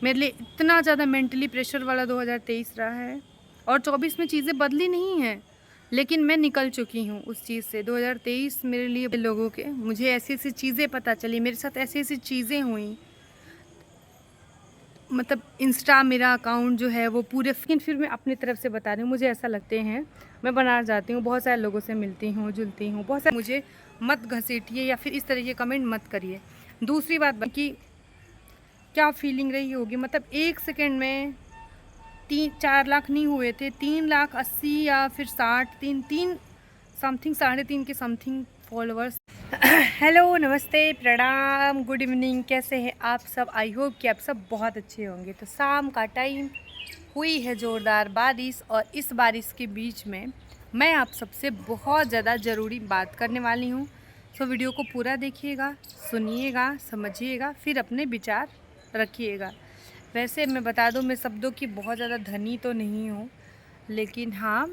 मेरे लिए इतना ज़्यादा मेंटली प्रेशर वाला 2023 रहा है। और 24 में चीज़ें बदली नहीं हैं, लेकिन मैं निकल चुकी हूँ उस चीज़ से। 2023 मेरे लिए लोगों के मुझे ऐसी-ऐसी चीज़ें पता चली, मेरे साथ ऐसी-ऐसी चीज़ें हुई। मतलब इंस्टा मेरा अकाउंट जो है वो पूरे, लेकिन फिर मैं अपनी तरफ से बता रही हूँ, मुझे ऐसा लगते हैं। मैं बनारस जाती हूँ, बहुत सारे लोगों से मिलती हूँ, जुलती हूँ, बहुत सारे, मुझे मत घसीटिए या फिर इस तरह के कमेंट मत करिए। दूसरी बात कि क्या फीलिंग रही होगी, मतलब 1 सेकंड में 3-4 लाख नहीं हुए थे, 3,80,000 या फिर 60, 3 समथिंग, 3.5 के समथिंग फॉलोअर्स। हेलो, नमस्ते, प्रणाम, गुड इवनिंग, कैसे हैं आप सब? आई होप कि आप सब बहुत अच्छे होंगे। तो शाम का टाइम, हुई है ज़ोरदार बारिश, और इस बारिश के बीच में मैं आप सबसे बहुत ज़्यादा ज़रूरी बात करने वाली हूँ। तो वीडियो को पूरा देखिएगा, सुनिएगा, समझिएगा, फिर अपने विचार रखिएगा। वैसे मैं बता दूँ, मैं शब्दों की बहुत ज़्यादा धनी तो नहीं हूँ, लेकिन हाँ,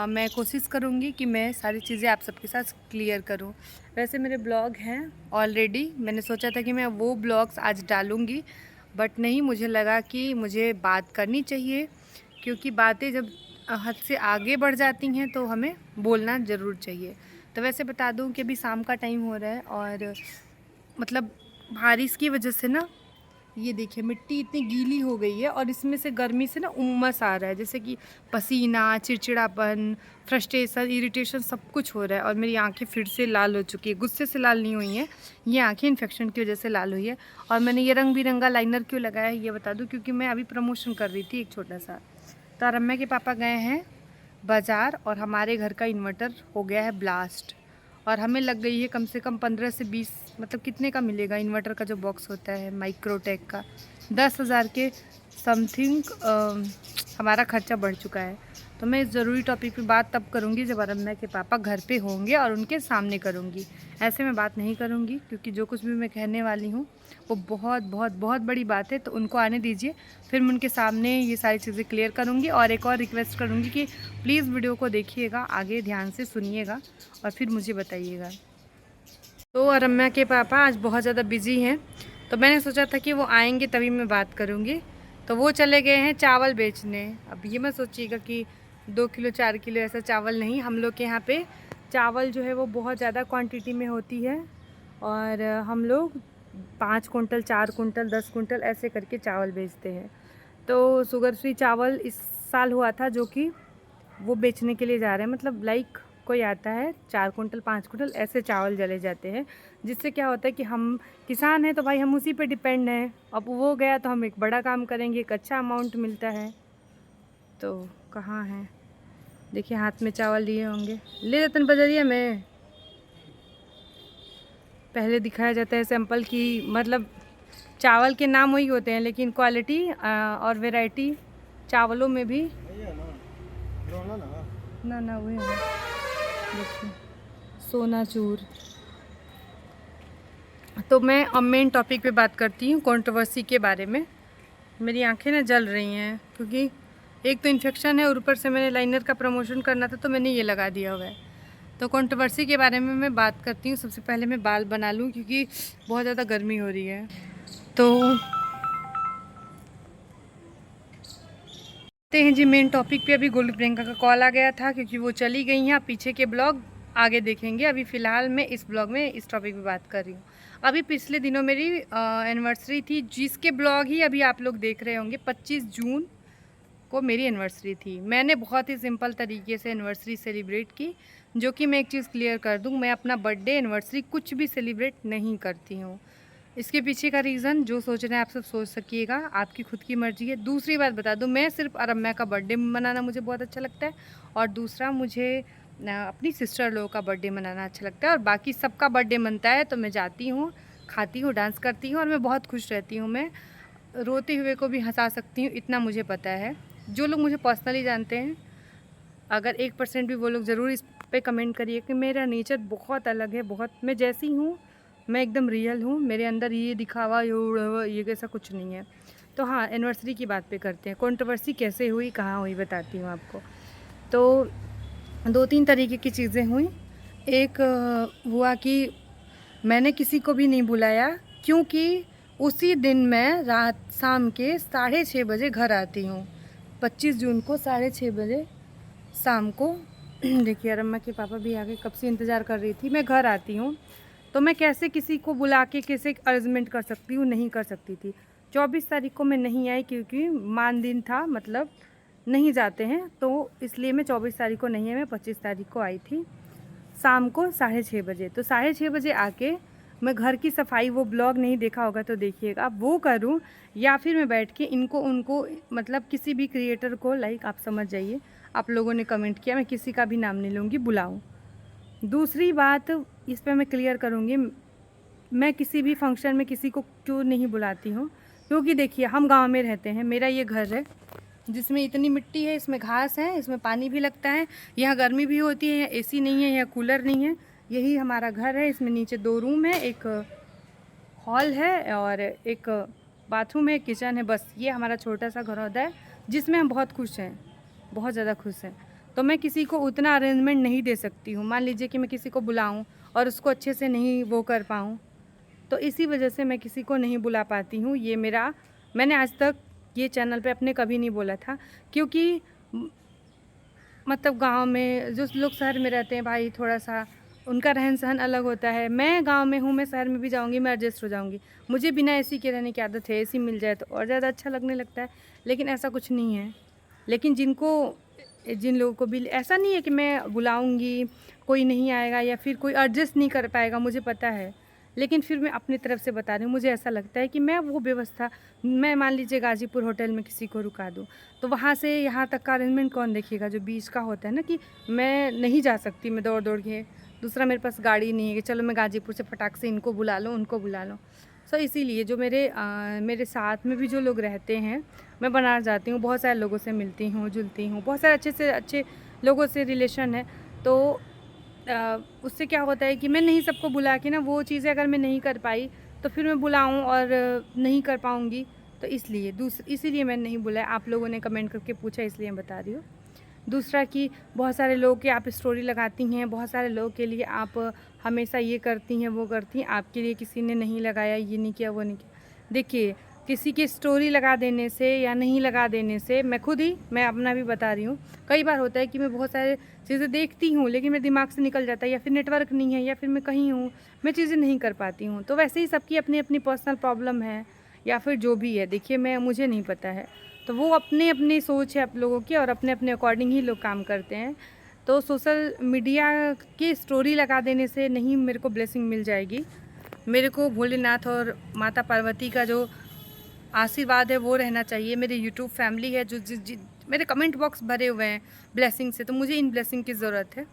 मैं कोशिश करूँगी कि मैं सारी चीज़ें आप सबके साथ क्लियर करूँ। वैसे मेरे ब्लॉग हैं ऑलरेडी, मैंने सोचा था कि मैं वो ब्लॉग्स आज डालूँगी, बट नहीं, मुझे लगा कि मुझे बात करनी चाहिए, क्योंकि बातें जब हद से आगे बढ़ जाती हैं तो हमें बोलना ज़रूर चाहिए। तो वैसे बता दूँ कि अभी शाम का टाइम हो रहा है, और मतलब बारिश की वजह से ना, ये देखिए मिट्टी इतनी गीली हो गई है, और इसमें से गर्मी से ना उमस आ रहा है, जैसे कि पसीना, चिड़चिड़ापन, फ्रस्ट्रेशन, इरिटेशन, सब कुछ हो रहा है। और मेरी आंखें फिर से लाल हो चुकी है, गुस्से से लाल नहीं हुई हैं, ये आंखें इन्फेक्शन की वजह से लाल हुई है। और मैंने ये रंग बिरंगा लाइनर क्यों लगाया है ये बता दूं, क्योंकि मैं अभी प्रमोशन कर रही थी एक छोटा सा। तो रम्या के पापा गए हैं बाज़ार, और हमारे घर का इन्वर्टर हो गया है ब्लास्ट, और हमें लग गई है कम से कम 15 से 20, मतलब कितने का मिलेगा इन्वर्टर का जो बॉक्स होता है माइक्रोटेक का, 10,000 के समथिंग हमारा खर्चा बढ़ चुका है। तो मैं इस ज़रूरी टॉपिक पे बात तब करूँगी जब रम्या के पापा घर पे होंगे, और उनके सामने करूँगी। ऐसे मैं बात नहीं करूँगी, क्योंकि जो कुछ भी मैं कहने वाली हूँ वो बहुत बहुत बहुत बड़ी बात है। तो उनको आने दीजिए, फिर मैं उनके सामने ये सारी चीज़ें क्लियर करूँगी। और एक और रिक्वेस्ट करूँगी कि प्लीज़ वीडियो को देखिएगा, आगे ध्यान से सुनिएगा, और फिर मुझे बताइएगा। तो रम्या के पापा आज बहुत ज़्यादा बिजी हैं, तो मैंने सोचा था कि वो आएंगे तभी मैं बात करूँगी। तो वो चले गए हैं चावल बेचने। अब ये मत सोचिएगा कि 2 किलो 4 किलो ऐसा चावल नहीं, हम लोग के यहाँ पे चावल जो है वो बहुत ज़्यादा क्वांटिटी में होती है, और हम लोग 5 कुंटल, 4 कुंटल, 10 कुंटल ऐसे करके चावल बेचते हैं। तो शुगर फ्री चावल इस साल हुआ था, जो कि वो बेचने के लिए जा रहे हैं। मतलब लाइक कोई आता है, 4 कुंटल 5 कुंटल ऐसे चावल चले जाते हैं, जिससे क्या होता है कि हम किसान हैं तो भाई हम उसी पे डिपेंड हैं। अब वो गया तो हम एक बड़ा काम करेंगे, एक अच्छा अमाउंट मिलता है। तो कहाँ है, देखिए हाथ में चावल लिए होंगे, ले जाते बजरिया में। पहले दिखाया जाता है सैंपल की, मतलब चावल के नाम वही होते हैं, लेकिन क्वालिटी और वैरायटी चावलों में भी ना वही है। देखिए सोनाचूर। तो मैं अब मेन टॉपिक पे बात करती हूँ, कंट्रोवर्सी के बारे में। मेरी आंखें ना जल रही हैं, क्योंकि एक तो इन्फेक्शन है, और ऊपर से मैंने लाइनर का प्रमोशन करना था तो मैंने ये लगा दिया हुआ है। तो कंट्रोवर्सी के बारे में मैं बात करती हूँ। सबसे पहले मैं बाल बना लूँ, क्योंकि बहुत ज़्यादा गर्मी हो रही है। तो आते हैं जी मेन टॉपिक पे। अभी गोलू प्रियंका का कॉल आ गया था, क्योंकि वो चली गई हैं। पीछे के ब्लॉग आगे देखेंगे, अभी फ़िलहाल मैं इस ब्लॉग में इस टॉपिक पे बात कर रही हूँ। अभी पिछले दिनों मेरी एनिवर्सरी थी, जिसके ब्लॉग ही अभी आप लोग देख रहे होंगे। 25 जून को मेरी एनिवर्सरी थी। मैंने बहुत ही सिंपल तरीके से एनिवर्सरी सेलिब्रेट की, जो कि मैं एक चीज़ क्लियर कर दूँ, मैं अपना बर्थडे एनिवर्सरी कुछ भी सेलिब्रेट नहीं करती हूँ। इसके पीछे का रीज़न जो सोच रहे हैं आप सब सोच सकिएगा, आपकी खुद की मर्ज़ी है। दूसरी बात बता दूं, मैं सिर्फ रम्या का बर्थडे मनाना मुझे बहुत अच्छा लगता है, और दूसरा मुझे अपनी सिस्टर लोगों का बर्थडे मनाना अच्छा लगता है। और बाकी सबका बर्थडे मनता है तो मैं जाती हूँ, खाती हूँ, डांस करती हूँ, और मैं बहुत खुश रहती हूँ। मैं रोते हुए को भी हंसा सकती हूँ, इतना मुझे पता है। जो लोग मुझे पर्सनली जानते हैं, अगर 1% भी वो लोग ज़रूर इस पे कमेंट करिए कि मेरा नेचर बहुत अलग है, बहुत मैं जैसी हूँ, मैं एकदम रियल हूँ। मेरे अंदर ये दिखावा ये कैसा कुछ नहीं है। तो हाँ, एनिवर्सरी की बात पे करते हैं। कंट्रोवर्सी कैसे हुई, कहाँ हुई, बताती हूँ आपको। तो 2-3 तरीके की चीज़ें हुई। एक हुआ कि मैंने किसी को भी नहीं बुलाया, क्योंकि उसी दिन मैं रात शाम के 6:30 बजे घर आती हूँ। 25 जून को 6:30 बजे शाम को देखिए रम्मा के पापा भी आ गए, कब से इंतज़ार कर रही थी। मैं घर आती हूँ तो मैं कैसे किसी को बुला के कैसे अरेंजमेंट कर सकती हूँ, नहीं कर सकती थी। 24 तारीख को मैं नहीं आई क्योंकि मान दिन था, मतलब नहीं जाते हैं, तो इसलिए मैं 24 तारीख को नहीं आई, मैं 25 तारीख को आई थी शाम को 6:30 बजे। तो 6:30 बजे आके मैं घर की सफाई, वो ब्लॉग नहीं देखा होगा तो देखिएगा, वो करूं या फिर मैं बैठ के इनको उनको मतलब किसी भी क्रिएटर को, लाइक आप समझ जाइए, आप लोगों ने कमेंट किया, मैं किसी का भी नाम नहीं लूँगी, बुलाऊं। दूसरी बात इस पर मैं क्लियर करूँगी, मैं किसी भी फंक्शन में किसी को क्यों नहीं बुलाती हूँ, क्योंकि देखिए हम गांव में रहते हैं, मेरा ये घर है जिसमें इतनी मिट्टी है, इसमें घास है, इसमें पानी भी लगता है, यहाँ गर्मी भी होती है, यहाँ एसी नहीं है, यहाँ कूलर नहीं है, यही हमारा घर है। इसमें नीचे 2 रूम है, एक हॉल है और एक बाथरूम है, किचन है, बस ये हमारा छोटा सा घर होता है जिसमें हम बहुत खुश हैं, बहुत ज़्यादा खुश हैं। तो मैं किसी को उतना अरेंजमेंट नहीं दे सकती हूँ। मान लीजिए कि मैं किसी को बुलाऊँ और उसको अच्छे से नहीं वो कर पाऊँ, तो इसी वजह से मैं किसी को नहीं बुला पाती हूँ। ये मैंने आज तक ये चैनल पे अपने कभी नहीं बोला था, क्योंकि मतलब गांव में जो लोग शहर में रहते हैं भाई, थोड़ा सा उनका रहन सहन अलग होता है। मैं गांव में हूँ, मैं शहर में भी जाऊँगी, मैं एडजस्ट हो जाऊँगी। मुझे बिना एसी के रहने की आदत है, एसी मिल जाए तो और ज़्यादा अच्छा लगने लगता है, लेकिन ऐसा कुछ नहीं है। लेकिन जिन लोगों को भी ऐसा नहीं है कि मैं बुलाऊँगी कोई नहीं आएगा या फिर कोई एडजस्ट नहीं कर पाएगा, मुझे पता है, लेकिन फिर मैं अपनी तरफ से बता रही हूँ। मुझे ऐसा लगता है कि मैं वो व्यवस्था, मैं मान लीजिए गाजीपुर होटल में किसी को रुका दूँ, तो वहाँ से यहाँ तक का अरेंजमेंट कौन देखेगा, जो बीच का होता है ना, कि मैं नहीं जा सकती, मैं दौड़ दौड़ के, दूसरा मेरे पास गाड़ी नहीं है कि चलो मैं गाजीपुर से फटाक से इनको बुला लूँ, उनको बुला लूँ। सो इसीलिए जो मेरे साथ में भी जो लोग रहते हैं, मैं बनारस जाती हूँ, बहुत सारे लोगों से मिलती हूँ, जुलती हूँ, बहुत सारे अच्छे से अच्छे लोगों से रिलेशन है। तो उससे क्या होता है कि मैं नहीं सबको बुला के ना, वो चीज़ें अगर मैं नहीं कर पाई तो फिर मैं बुलाऊं और नहीं कर पाऊंगी, तो इसीलिए मैंने नहीं बुलाया। आप लोगों ने कमेंट करके पूछा, इसलिए मैं बता रही हूँ। दूसरा कि बहुत सारे लोग के आप स्टोरी लगाती हैं, बहुत सारे लोग के लिए आप हमेशा ये करती हैं वो करती हैं, आपके लिए किसी ने नहीं लगाया, ये नहीं किया वो नहीं किया। देखिए किसी की स्टोरी लगा देने से या नहीं लगा देने से, मैं अपना भी बता रही हूँ, कई बार होता है कि मैं बहुत सारे चीज़ें देखती हूँ लेकिन मेरे दिमाग से निकल जाता है, या फिर नेटवर्क नहीं है, या फिर मैं कहीं हूँ, मैं चीज़ें नहीं कर पाती हूँ। तो वैसे ही सबकी अपनी अपनी पर्सनल प्रॉब्लम है या फिर जो भी है, देखिए मुझे नहीं पता है, तो वो अपनी अपनी सोच है आप लोगों की, और अपने अपने अकॉर्डिंग ही लोग काम करते हैं। तो सोशल मीडिया की स्टोरी लगा देने से नहीं मेरे को ब्लेसिंग मिल जाएगी। मेरे को भोलेनाथ और माता पार्वती का जो आशीर्वाद है वो रहना चाहिए। मेरे यूट्यूब फैमिली है जो मेरे कमेंट बॉक्स भरे हुए हैं ब्लेसिंग से, तो मुझे इन ब्लेसिंग की ज़रूरत है।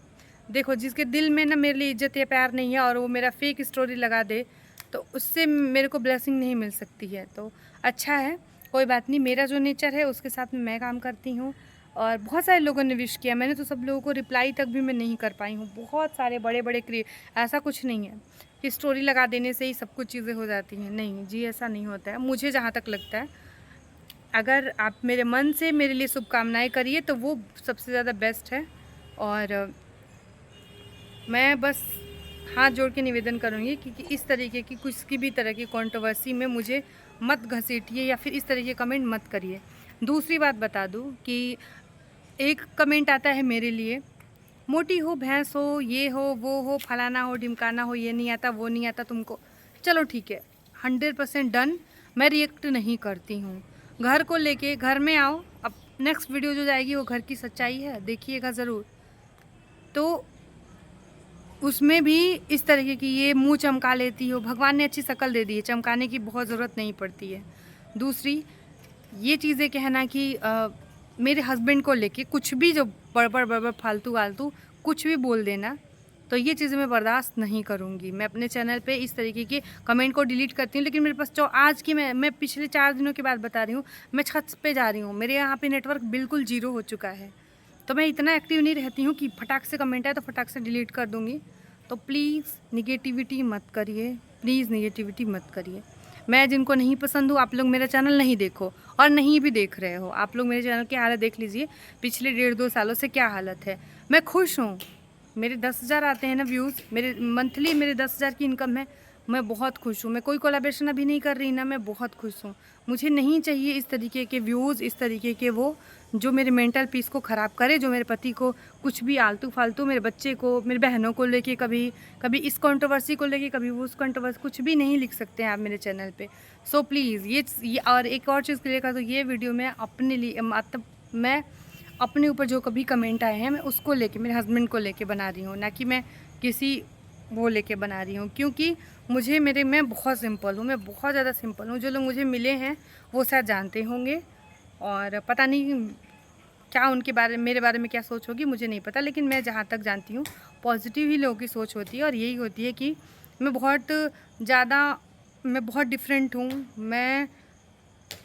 देखो जिसके दिल में ना मेरे लिए इज्जत या प्यार नहीं है और वो मेरा फेक स्टोरी लगा दे, तो उससे मेरे को ब्लेसिंग नहीं मिल सकती है। तो अच्छा है, कोई बात नहीं, मेरा जो नेचर है उसके साथ में मैं काम करती हूँ। और बहुत सारे लोगों ने विश किया, मैंने तो सब लोगों को रिप्लाई तक भी मैं नहीं कर पाई हूँ। बहुत सारे बड़े बड़े ऐसा कुछ नहीं है कि स्टोरी लगा देने से ही सब कुछ चीज़ें हो जाती हैं, नहीं जी, ऐसा नहीं होता है। मुझे जहाँ तक लगता है, अगर आप मेरे मन से मेरे लिए शुभकामनाएं करिए तो वो सबसे ज़्यादा बेस्ट है। और मैं बस हाथ जोड़ के निवेदन करूँगी कि इस तरीके की किसी भी तरह की कंट्रोवर्सी में मुझे मत घसीटिए या फिर इस तरह के कमेंट मत करिए। दूसरी बात बता दूँ कि एक कमेंट आता है मेरे लिए, मोटी हो, भैंस हो, ये हो, वो हो, फलाना हो, ढिमकाना हो, ये नहीं आता, वो नहीं आता तुमको। चलो ठीक है, 100% डन, मैं रिएक्ट नहीं करती हूँ। घर को लेके घर में आओ, अब नेक्स्ट वीडियो जो जाएगी वो घर की सच्चाई है, देखिएगा ज़रूर। तो उसमें भी इस तरीके की ये मुंह चमका लेती हो, भगवान ने अच्छी शक्ल दे दी है, चमकाने की बहुत ज़रूरत नहीं पड़ती है। दूसरी ये चीज़ें कहना कि मेरे हस्बैंड को लेके कुछ भी जो बड़बड़ फालतू वालतू कुछ भी बोल देना, तो ये चीज़ें मैं बर्दाश्त नहीं करूँगी। मैं अपने चैनल पे इस तरीके के कमेंट को डिलीट करती हूँ, लेकिन मेरे पास जो आज की मैं पिछले 4 दिनों की बात बता रही हूँ, मैं छत पे जा रही हूँ, मेरे यहाँ पे नेटवर्क बिल्कुल 0 हो चुका है, तो मैं इतना एक्टिव नहीं रहती हूँ कि फटाक से कमेंट आए तो फटाक से डिलीट कर दूँगी। तो प्लीज़ निगेटिविटी मत करिए, प्लीज़ निगेटिविटी मत करिए। मैं जिनको नहीं पसंद हूँ, आप लोग मेरा चैनल नहीं देखो और नहीं भी देख रहे हो। आप लोग मेरे चैनल की हालत देख लीजिए, पिछले 1.5-2 सालों से क्या हालत है। मैं खुश हूँ, मेरे 10,000 आते हैं ना व्यूज़, मेरे मंथली मेरे 10,000 की इनकम है, मैं बहुत खुश हूँ। मैं कोई कोलैबोरेशन अभी नहीं कर रही ना, मैं बहुत खुश हूँ। मुझे नहीं चाहिए इस तरीके के व्यूज़, इस तरीके के वो जो मेरे मेंटल पीस को ख़राब करे, जो मेरे पति को कुछ भी आलतू-फालतू, मेरे बच्चे को, मेरी बहनों को लेके कभी कभी इस कंट्रोवर्सी को लेके, कभी वो उस कंट्रोवर्सी, कुछ भी नहीं लिख सकते हैं आप मेरे चैनल पे। सो प्लीज़ ये और एक और चीज़ क्लियर कर दूँ, ये वीडियो मैं अपने लिए मतलब मैं अपने ऊपर जो कभी कमेंट आए हैं मैं उसको लेके, मेरे हस्बैंड को लेके बना रही हूँ, ना कि मैं किसी वो लेके बना रही हूँ। क्योंकि मैं बहुत सिंपल हूँ, मैं बहुत ज़्यादा सिंपल हूँ। जो लोग मुझे मिले हैं वो शायद जानते होंगे, और पता नहीं क्या उनके बारे में, मेरे बारे में क्या सोच होगी मुझे नहीं पता, लेकिन मैं जहाँ तक जानती हूँ पॉजिटिव ही लोगों की सोच होती है, और यही होती है कि मैं बहुत ज़्यादा, मैं बहुत डिफरेंट हूँ। मैं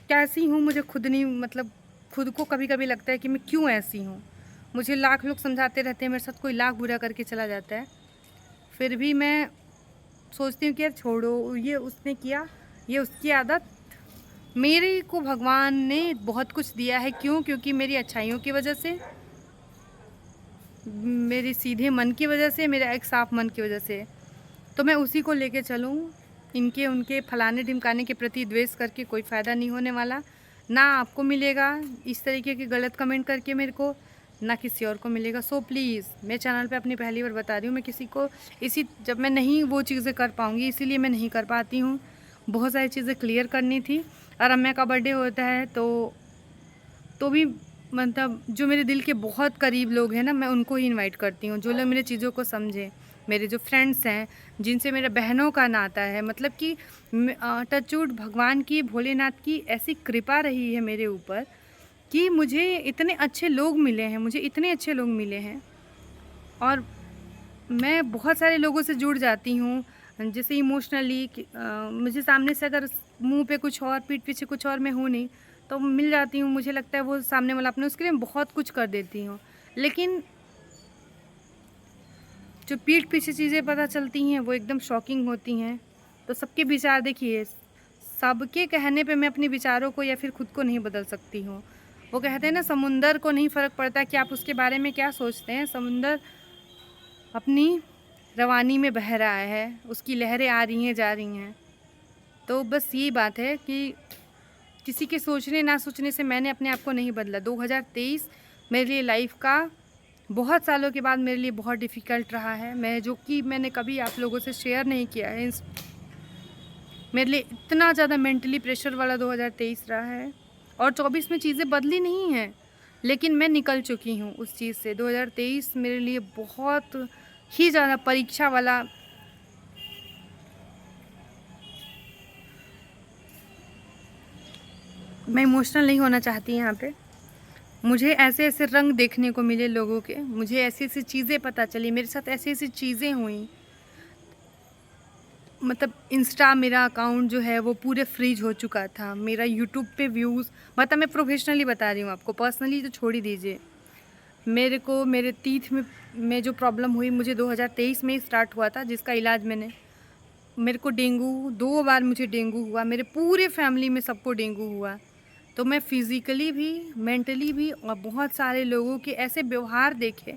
कैसी हूँ मुझे खुद नहीं, मतलब खुद को कभी कभी लगता है कि मैं क्यों ऐसी हूँ। मुझे लाख लोग समझाते रहते हैं, मेरे साथ कोई लाख बुरा करके चला जाता है, फिर भी मैं सोचती हूँ कि यार छोड़ो, ये उसने किया, ये उसकी आदत। मेरे को भगवान ने बहुत कुछ दिया है, क्यों? क्योंकि मेरी अच्छाइयों की वजह से, मेरे सीधे मन की वजह से, मेरे एक साफ मन की वजह से। तो मैं उसी को लेके चलूँ। इनके उनके फलाने ढिमकाने के प्रति द्वेष करके कोई फ़ायदा नहीं होने वाला। ना आपको मिलेगा इस तरीके के गलत कमेंट करके मेरे को, ना किसी और को मिलेगा। सो प्लीज़, मैं चैनल पे अपनी पहली बार बता रही हूँ, मैं किसी को जब मैं नहीं वो चीज़ें कर पाऊँगी, इसीलिए मैं नहीं कर पाती हूँ। बहुत सारी चीज़ें क्लियर करनी थी, और रम्या का बर्थडे होता है तो भी मतलब जो मेरे दिल के बहुत करीब लोग हैं ना, मैं उनको ही इनवाइट करती हूँ, जो लोग मेरे चीज़ों को समझें। मेरे जो फ्रेंड्स हैं, जिनसे मेरा बहनों का नाता है, मतलब कि टचवुड भगवान की, भोलेनाथ की ऐसी कृपा रही है मेरे ऊपर कि मुझे इतने अच्छे लोग मिले हैं, मुझे इतने अच्छे लोग मिले हैं। और मैं बहुत सारे लोगों से जुड़ जाती हूँ, जैसे इमोशनली मुझे सामने से अगर मुंह पे कुछ और, पीठ पीछे कुछ और, मैं हूँ नहीं, तो मिल जाती हूँ। मुझे लगता है वो सामने वाला अपने, उसके लिए मैं बहुत कुछ कर देती हूँ। लेकिन जो पीठ पीछे चीज़ें पता चलती हैं वो एकदम शॉकिंग होती हैं। तो सबके विचार देखिए, सबके कहने पे मैं अपने विचारों को या फिर खुद को नहीं बदल सकती हूँ। वो कहते हैं ना, समुंदर को नहीं फ़र्क पड़ता कि आप उसके बारे में क्या सोचते हैं, समुंदर अपनी रवानी में बह रहा है, उसकी लहरें आ रही हैं, जा रही हैं। तो बस यही बात है कि किसी के सोचने ना सोचने से मैंने अपने आप को नहीं बदला। 2023 मेरे लिए लाइफ का बहुत सालों के बाद मेरे लिए बहुत डिफ़िकल्ट रहा है, मैं जो कि मैंने कभी आप लोगों से शेयर नहीं किया है। मेरे लिए इतना ज़्यादा मेंटली प्रेशर वाला 2023 रहा है, और 24 में चीज़ें बदली नहीं हैं, लेकिन मैं निकल चुकी हूँ उस चीज़ से। 2023 मेरे लिए बहुत ही ज़्यादा परीक्षा वाला, मैं इमोशनल नहीं होना चाहती यहाँ पे। मुझे ऐसे ऐसे रंग देखने को मिले लोगों के, मुझे ऐसी ऐसी चीज़ें पता चली, मेरे साथ ऐसी ऐसी चीज़ें हुई। मतलब इंस्टा, मेरा अकाउंट जो है वो पूरे फ्रीज हो चुका था। मेरा यूट्यूब पे व्यूज़, मतलब मैं प्रोफेशनली बता रही हूँ आपको, पर्सनली तो छोड़ ही दीजिए। मेरे को मेरे टीथ में जो प्रॉब्लम हुई, मुझे 2023 में ही स्टार्ट हुआ था, जिसका इलाज मेरे को डेंगू, 2 बार मुझे डेंगू हुआ, मेरे पूरे फैमिली में सबको डेंगू हुआ। तो मैं फिज़िकली भी, मेंटली भी, और बहुत सारे लोगों के ऐसे व्यवहार देखे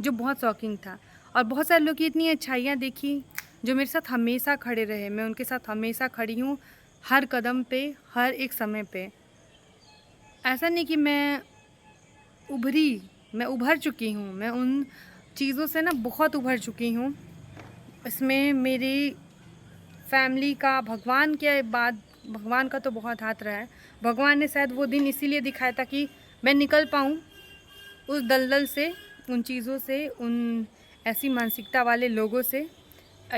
जो बहुत शॉकिंग था, और बहुत सारे लोग की इतनी अच्छाइयाँ देखी जो मेरे साथ हमेशा खड़े रहे। मैं उनके साथ हमेशा खड़ी हूँ, हर कदम पे, हर एक समय पे। ऐसा नहीं कि मैं उभर चुकी हूँ, मैं उन चीज़ों से ना बहुत उभर चुकी हूँ। इसमें मेरी फैमिली का, भगवान के बाद, भगवान का तो बहुत हाथ रहा है। भगवान ने शायद वो दिन इसीलिए दिखाया था कि मैं निकल पाऊँ उस दलदल से, उन चीज़ों से, उन ऐसी मानसिकता वाले लोगों से,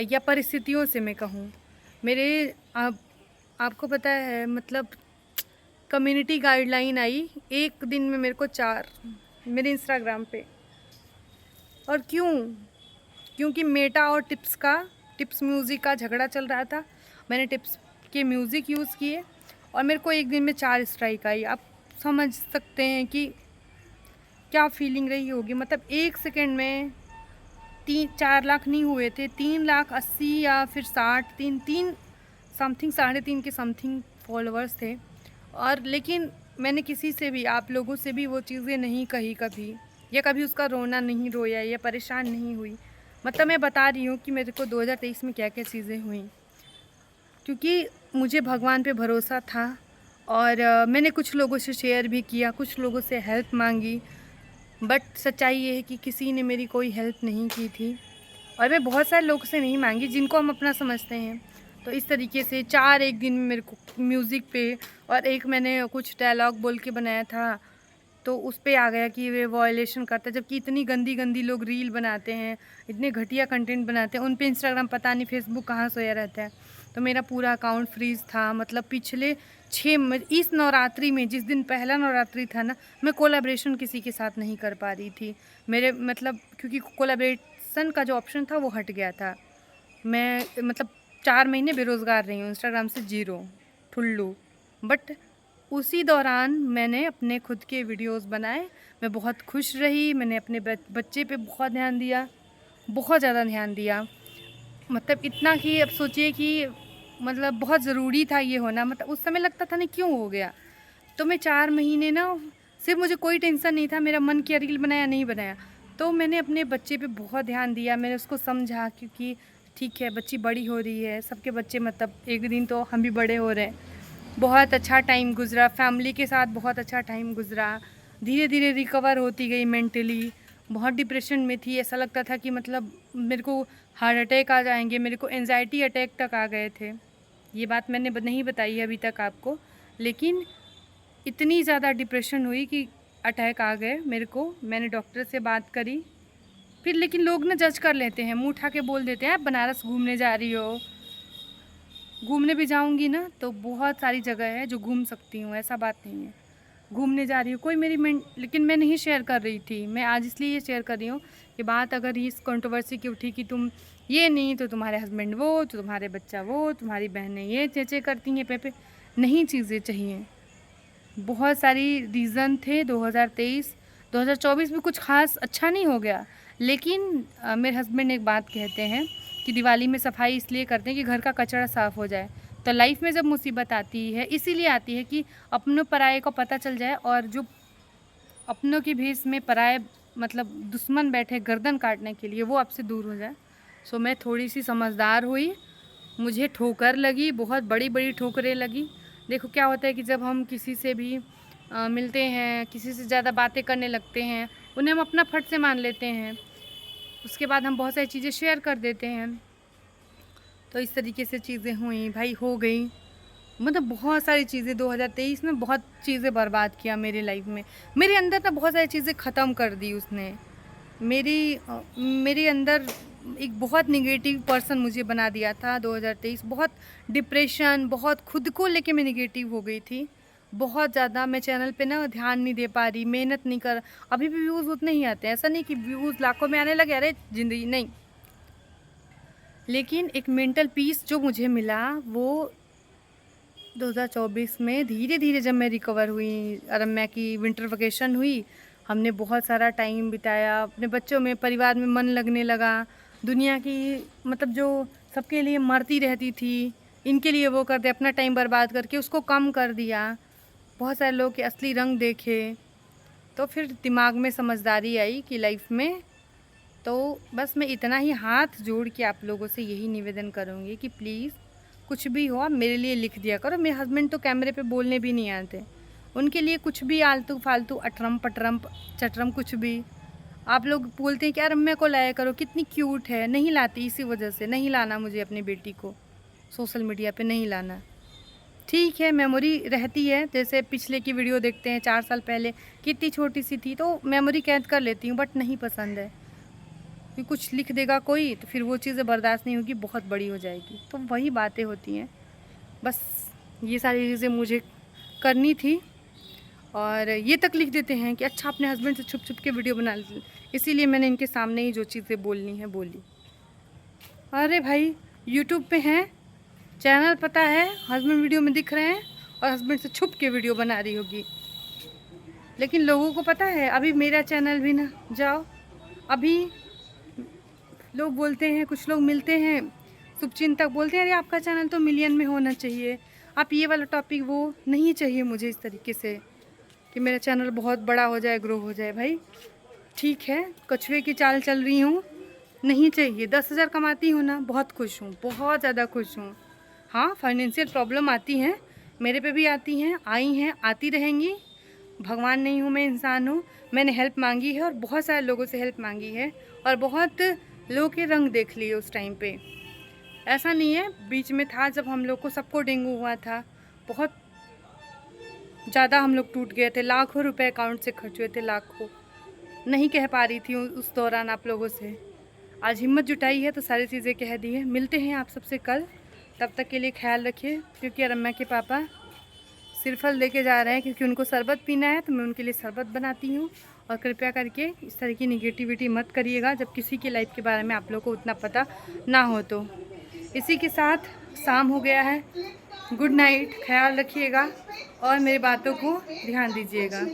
या परिस्थितियों से मैं कहूँ। मेरे आपको पता है, मतलब कम्युनिटी गाइडलाइन आई एक दिन में मेरे को 4 मेरे इंस्टाग्राम पे। और क्यों? क्योंकि मेटा और टिप्स म्यूज़िक का झगड़ा चल रहा था। मैंने टिप्स के म्यूज़िक यूज़ किए, और मेरे को एक दिन में 4 स्ट्राइक आई। आप समझ सकते हैं कि क्या फीलिंग रही होगी। मतलब एक सेकंड में 4 लाख नहीं हुए थे, 3,80,000 या फिर 60, 3 समथिंग, 3.5 के समथिंग फॉलोअर्स थे। और लेकिन मैंने किसी से भी, आप लोगों से भी वो चीज़ें नहीं कही कभी, या कभी उसका रोना नहीं रोया, या परेशान नहीं हुई। मतलब मैं बता रही हूँ कि मेरे को 2023 में क्या क्या चीज़ें हुई। क्योंकि मुझे भगवान पे भरोसा था और मैंने कुछ लोगों से शेयर भी किया, कुछ लोगों से हेल्प मांगी, बट सच्चाई ये है कि किसी ने मेरी कोई हेल्प नहीं की थी। और मैं बहुत सारे लोगों से नहीं मांगी जिनको हम अपना समझते हैं। तो इस तरीके से 4 एक दिन में मेरे को म्यूज़िक पे, और एक मैंने कुछ डायलॉग बोल के बनाया था तो उस पे आ गया कि वे वायलेशन करता है, जबकि इतनी गंदी गंदी लोग रील बनाते हैं, इतने घटिया कंटेंट बनाते हैं, उन पे इंस्टाग्राम पता नहीं फेसबुक कहाँ सोया रहता है। तो मेरा पूरा अकाउंट फ्रीज था। मतलब पिछले इस नवरात्रि में, जिस दिन पहला नवरात्रि था ना, मैं कोलैबोरेशन किसी के साथ नहीं कर पा रही थी। मेरे मतलब क्योंकि कोलैबोरेशन का जो ऑप्शन था वो हट गया था। मैं मतलब 4 महीने बेरोज़गार रही हूँ, इंस्टाग्राम से ज़ीरो, ठुल्लू। बट उसी दौरान मैंने अपने खुद के वीडियोस बनाए, मैं बहुत खुश रही। मैंने अपने बच्चे पे बहुत ध्यान दिया, बहुत ज़्यादा ध्यान दिया। मतलब इतना कि अब सोचिए कि मतलब बहुत ज़रूरी था ये होना। मतलब उस समय लगता था नहीं क्यों हो गया। तो मैं 4 महीने ना, सिर्फ मुझे कोई टेंशन नहीं था मेरा मन किया रील बनाया नहीं बनाया। तो मैंने अपने बच्चे पे बहुत ध्यान दिया, मैंने उसको समझा, क्योंकि ठीक है बच्ची बड़ी हो रही है, सबके बच्चे मतलब एक दिन तो हम भी बड़े हो रहे हैं। बहुत अच्छा टाइम गुज़रा, फैमिली के साथ बहुत अच्छा टाइम गुज़रा। धीरे धीरे रिकवर होती गई मेंटली। बहुत डिप्रेशन में थी, ऐसा लगता था कि मतलब मेरे को हार्ट अटैक आ जाएंगे, मेरे को एंजाइटी अटैक तक आ गए थे। ये बात मैंने नहीं बताई है अभी तक आपको, लेकिन इतनी ज़्यादा डिप्रेशन हुई कि अटैक आ गए मेरे को। मैंने डॉक्टर से बात करी, फिर लेकिन लोग ना जज कर लेते हैं, मुँह उठा के बोल देते हैं आप बनारस घूमने जा रही हो। घूमने भी जाऊंगी ना तो बहुत सारी जगह है जो घूम सकती हूँ, ऐसा बात नहीं है। घूमने जा रही हूँ कोई लेकिन मैं नहीं शेयर कर रही थी। मैं आज इसलिए ये शेयर कर रही हूँ कि बात अगर इस कंट्रोवर्सी की उठी कि तुम ये नहीं तो तुम्हारे हस्बैंड वो, तो तुम्हारे बच्चा वो, तुम्हारी बहनें ये चेचे करती हैं पे नहीं, चीज़ें चाहिए। बहुत सारी रीज़न थे। 2023 2024 में कुछ खास अच्छा नहीं हो गया, लेकिन मेरे हस्बैंड एक बात कहते हैं कि दिवाली में सफाई इसलिए करते हैं कि घर का कचरा साफ़ हो जाए। तो लाइफ में जब मुसीबत आती है इसीलिए आती है कि अपनों पराये को पता चल जाए, और जो अपनों के भेष में पराये मतलब दुश्मन बैठे गर्दन काटने के लिए, वो आपसे दूर हो जाए। सो मैं थोड़ी सी समझदार हुई, मुझे ठोकर लगी, बहुत बड़ी बड़ी ठोकरें लगी। देखो क्या होता है कि जब हम किसी से भी मिलते हैं, किसी से ज़्यादा बातें करने लगते हैं, उन्हें हम अपना फट से मान लेते हैं, उसके बाद हम बहुत सारी चीज़ें शेयर कर देते हैं। तो इस तरीके से चीज़ें हुई भाई, हो गई। मतलब बहुत सारी चीज़ें 2023 में बहुत चीज़ें बर्बाद किया मेरी लाइफ में। मेरे अंदर ना बहुत सारी चीज़ें ख़त्म कर दी उसने। मेरे अंदर एक बहुत नेगेटिव पर्सन मुझे बना दिया था 2023। बहुत डिप्रेशन, बहुत खुद को लेके मैं नेगेटिव हो गई थी बहुत ज़्यादा। मैं चैनल पे ना ध्यान नहीं दे पा रही, मेहनत नहीं कर, अभी भी व्यूज़ उतने ही आते हैं। ऐसा नहीं कि व्यूज़ लाखों में आने लगे, अरे ज़िंदगी नहीं। लेकिन एक मेंटल पीस जो मुझे मिला वो 2024 में धीरे धीरे जब मैं रिकवर हुई। अरम्या की विंटर वेकेशन हुई, हमने बहुत सारा टाइम बिताया अपने बच्चों में, परिवार में मन लगने लगा। दुनिया की मतलब जो सबके लिए मरती रहती थी, इनके लिए वो करते, अपना टाइम बर्बाद करके उसको कम कर दिया। बहुत सारे लोग के असली रंग देखे, तो फिर दिमाग में समझदारी आई कि लाइफ में। तो बस मैं इतना ही हाथ जोड़ के आप लोगों से यही निवेदन करूँगी कि प्लीज़ कुछ भी हो आप मेरे लिए लिख दिया करो। मेरे हस्बैंड तो कैमरे पे बोलने भी नहीं आते, उनके लिए कुछ भी आलतू फालतू अटरम पटरम चटरम कुछ भी। आप लोग बोलते हैं कि यार अम्मा को लाया करो, कितनी क्यूट है, नहीं लाती। इसी वजह से नहीं लाना मुझे अपनी बेटी को सोशल मीडिया पे नहीं लाना। ठीक है, मेमोरी रहती है, जैसे पिछले की वीडियो देखते हैं 4 साल पहले कितनी छोटी सी थी, तो मेमोरी कैद कर लेती हूँ, बट नहीं पसंद है कि कुछ लिख देगा कोई तो फिर वो चीज़ें बर्दाश्त नहीं होगी, बहुत बड़ी हो जाएगी। तो वही बातें होती हैं। बस ये सारी चीज़ें मुझे करनी थी, और ये तक लिख देते हैं कि अच्छा अपने हस्बैंड से छुप छुप के वीडियो बना ली, इसीलिए मैंने इनके सामने ही जो चीज़ें बोलनी है बोली। अरे भाई यूट्यूब पे हैं, चैनल पता है, हस्बैंड वीडियो में दिख रहे हैं और हस्बैंड से छुप के वीडियो बना रही होगी। लेकिन लोगों को पता है अभी मेरा चैनल भी ना जाओ। अभी लोग बोलते हैं, कुछ लोग मिलते हैं शुभचिंतक बोलते हैं अरे आपका चैनल तो मिलियन में होना चाहिए, आप ये वाला टॉपिक, वो नहीं चाहिए मुझे इस तरीके से कि मेरा चैनल बहुत बड़ा हो जाए, ग्रो हो जाए। भाई ठीक है, कछुए की चाल चल रही हूँ, नहीं चाहिए। 10,000 कमाती हूँ ना, बहुत खुश हूँ, बहुत ज़्यादा खुश हूँ। हाँ, फाइनेंशियल प्रॉब्लम आती हैं, मेरे पे भी आती हैं, आई हैं, आती रहेंगी। भगवान नहीं हूँ मैं, इंसान हूँ। मैंने हेल्प मांगी है और बहुत सारे लोगों से हेल्प मांगी है और बहुत लोगों के रंग देख लिए उस टाइम पे। ऐसा नहीं है, बीच में था जब हम लोग को सबको डेंगू हुआ था, बहुत ज़्यादा हम लोग टूट गए थे, लाखों रुपए अकाउंट से खर्च हुए थे, लाखों। नहीं कह पा रही थी उस दौरान आप लोगों से। आज हिम्मत जुटाई है तो सारी चीज़ें कह दी है। मिलते हैं आप सबसे कल, तब तक के लिए ख्याल रखिए। क्योंकि रम्या के पापा सिरफल लेके जा रहे हैं, क्योंकि उनको शरबत पीना है तो मैं उनके लिए शरबत बनाती हूँ। और कृपया करके इस तरह की निगेटिविटी मत करिएगा जब किसी की लाइफ के बारे में आप लोग को उतना पता ना हो। तो इसी के साथ शाम हो गया है, गुड नाइट, ख्याल रखिएगा और मेरी बातों को ध्यान दीजिएगा।